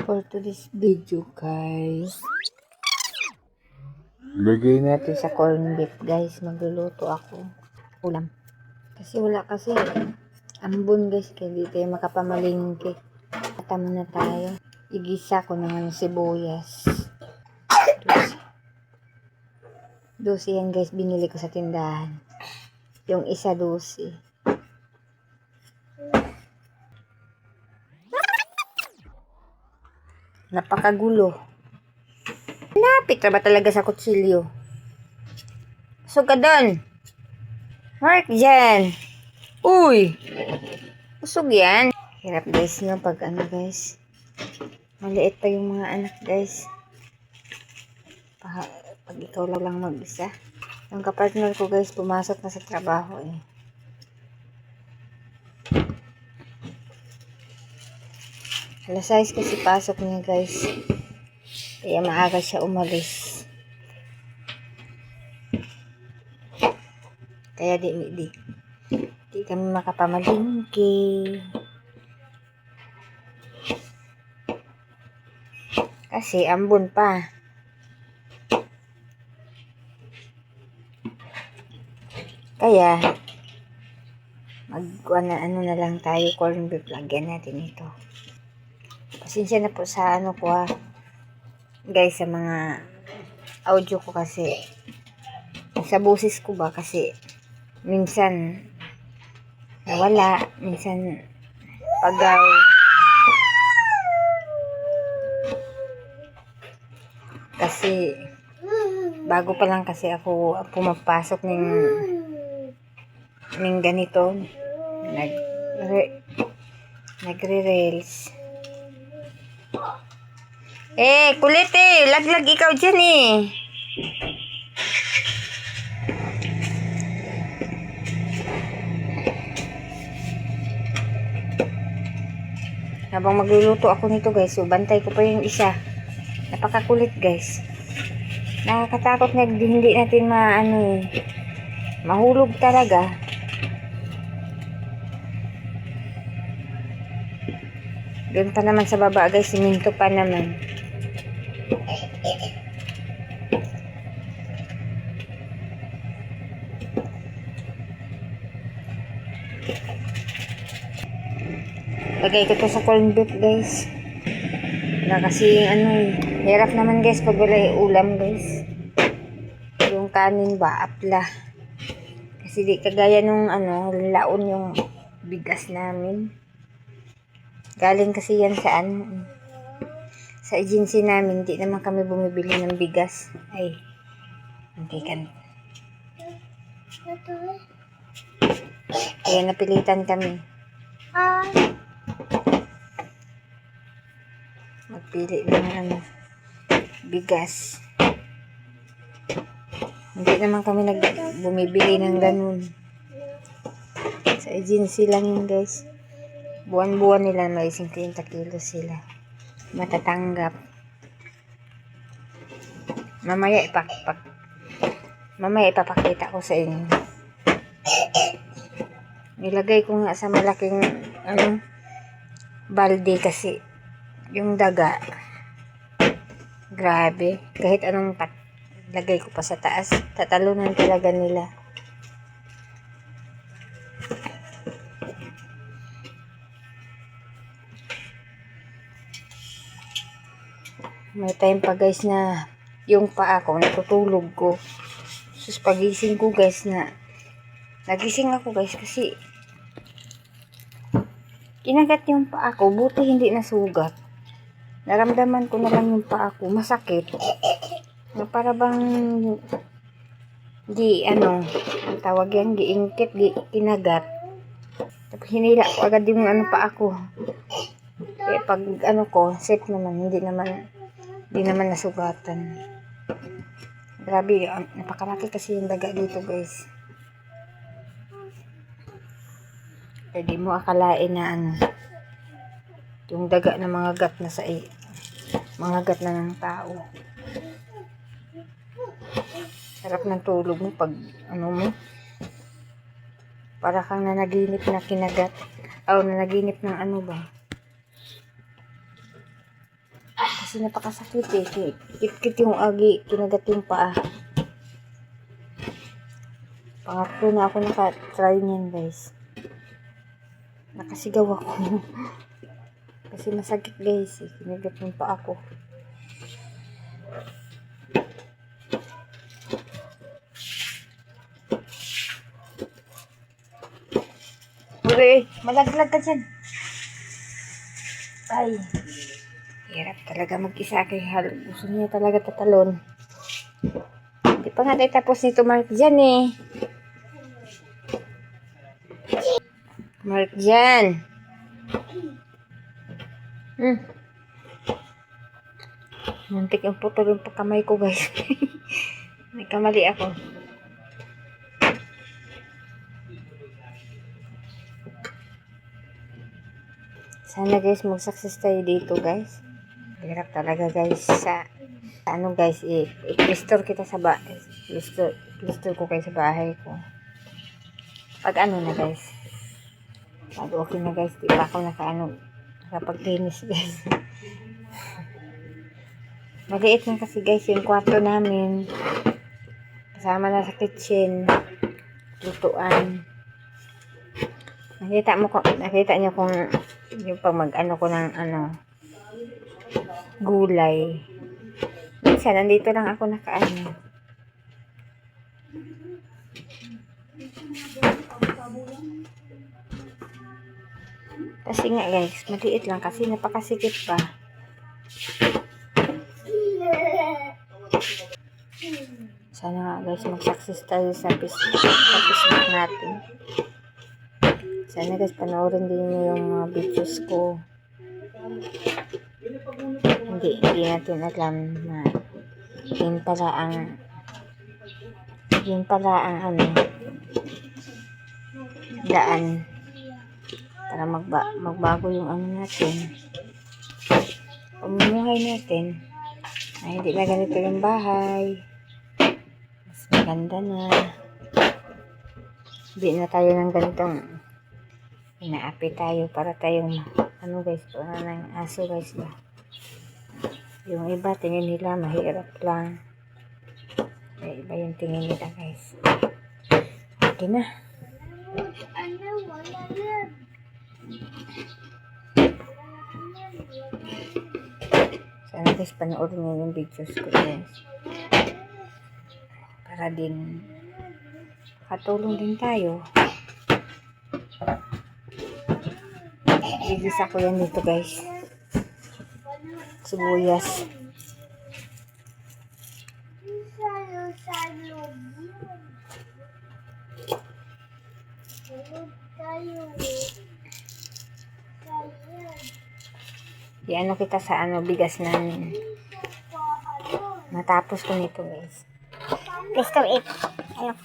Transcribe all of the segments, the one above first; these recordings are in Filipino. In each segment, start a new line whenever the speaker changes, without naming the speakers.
For today's video guys, lagay natin sa corn beef guys. Magluluto ako ulam kasi wala kasi ambon guys, kaya di tayo makapamalingki. Kata muna tayo, igisa ko naman sibuyas. Dosi yan guys, binili ko sa tindahan. Yung isa dosi. Napakagulo. Lapit na ba talaga sa kutsilyo? So ka doon. Mark dyan. Uy. Usog yan. Hirap guys no pag ano guys. Maliit pa yung mga anak guys. Pag ikaw lang mag-isa. Yung kapartner ko guys pumasok na sa trabaho eh. Alas 6 kasi pasok niya guys. Kaya maaga siya umalis. Kaya di kami makapamalingki. Kasi ambon pa. Kaya ano na lang tayo, corn beef, lagyan natin ito. Pasensya na po sa ano ko guys, sa mga audio ko kasi sa boses ko ba kasi minsan nawala, minsan pagaw. Kasi bago pa lang kasi ako pumapasok ng ganito, nagre-reels. Kulit laglag ikaw dyan Habang magluluto ako nito guys, so bantay ko pa yung isa. Napakakulit guys. Nakakatakot na hindi natin mahulog talaga. Doon pa naman sa baba guys, siminto pa naman. Lagay ko to sa corn beef guys. Na kasi hirap naman guys pag wala ulam guys. Yung kanin ba, apla. Kasi di kagaya nung laon yung bigas namin. Galing kasi yan sa agency namin, di naman kami bumibili ng bigas. Ay, hindi kan. Kaya napilitan kami. Magpili ng bigas. Hindi naman kami bumibili ng ganun. Sa agency lang yun guys. Buwan-buwan nila may 50 kilos sila matatanggap. Mamaya ipapakita ko sa inyo. Nilagay ko nga sa malaking balde kasi yung daga grabe, kahit anong lagay ko pa sa taas, tatalunan talaga nila. May time pa guys na yung paa ko natutulog ko. Sus, pagising ko guys nagising ako guys kasi kinagat yung paa ko, buti hindi nasugat. Naramdaman ko na lang yung paa ko masakit. Para bang ang tawag yan, giingkit, kinagat. Tapos hinila ko agad yung paa ko. Kaya pag ko, safe naman, hindi naman nasugatan. Grabe, napakalaki kasi yung daga dito guys. Kaya di mo akalain na yung daga ng mga gat na mga gat na ng tao. Sarap ng tulog mo pag para kang nanaginip na kinagat. Nanaginip ng ba. kasi napakasakit eh. Kit-kit yung agi, kinagat yung paa. Pangatlo na ako naka-try niyan guys. Nakasigaw ako. Kasi masakit guys eh. Kinagat yung paa ko. Uy, malaglag ka dyan. Ay, hirap talaga mag-isa kay Hal. Gusto niya talaga tatalon. Hindi pa nga tayo tapos nito Mark dyan eh. Mark dyan. Muntik yung putol yung kamay ko guys. May kamali ako. Sana guys mag-success tayo dito guys. Hirap talaga guys sa ano guys i-restore kita sa restore ko kayo sa bahay ko. Pag ano na guys. Pag okay na guys, di pa ako nakapag-linis guys. Maliit lang kasi guys yung kwarto namin. Kasama na sa kitchen, lutuan. Nakita niyo kung yung pag mag-ano ko ng gulay. Minsan, nandito lang ako nakaano. Kasi nga guys, maliit lang kasi napakasikip pa. Sana nga guys, mag-success tayo sa Facebook natin. Sana guys, panoorin din nyo yung mga videos ko. Hindi natin alam na yun pala ang daan para magbago yung natin. Pamumuhay natin. Ay, hindi na ganito yung bahay. Mas maganda na. Hindi na tayo ng ganitong inaapi tayo para tayong guys, para ng aso guys ba. Yung iba tingin nila mahirap lang. Ay, iba yung tingin nila guys. Okay na. Sana guys panoorin nyo yung videos ko guys. Para din katulong din tayo. Gigisa ko yan dito guys. Sibuyas. Iano kita sa bigas namin. Matapos ko nito guys. Please to eat. Ayun.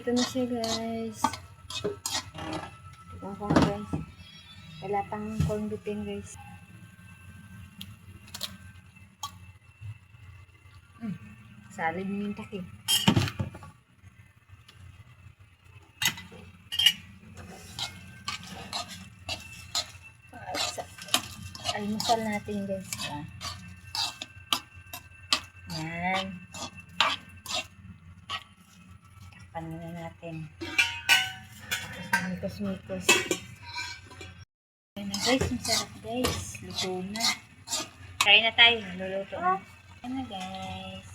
Ito na siya guys. Ito na guys. Wala pang corn beef guys. Salid mo yung takip. Almusal natin guys. Yan. Takpan na natin. Tapos mikos. Ayan na guys, masarap guys. Luto na. Try na tayo. Luluto na. Ayan na guys.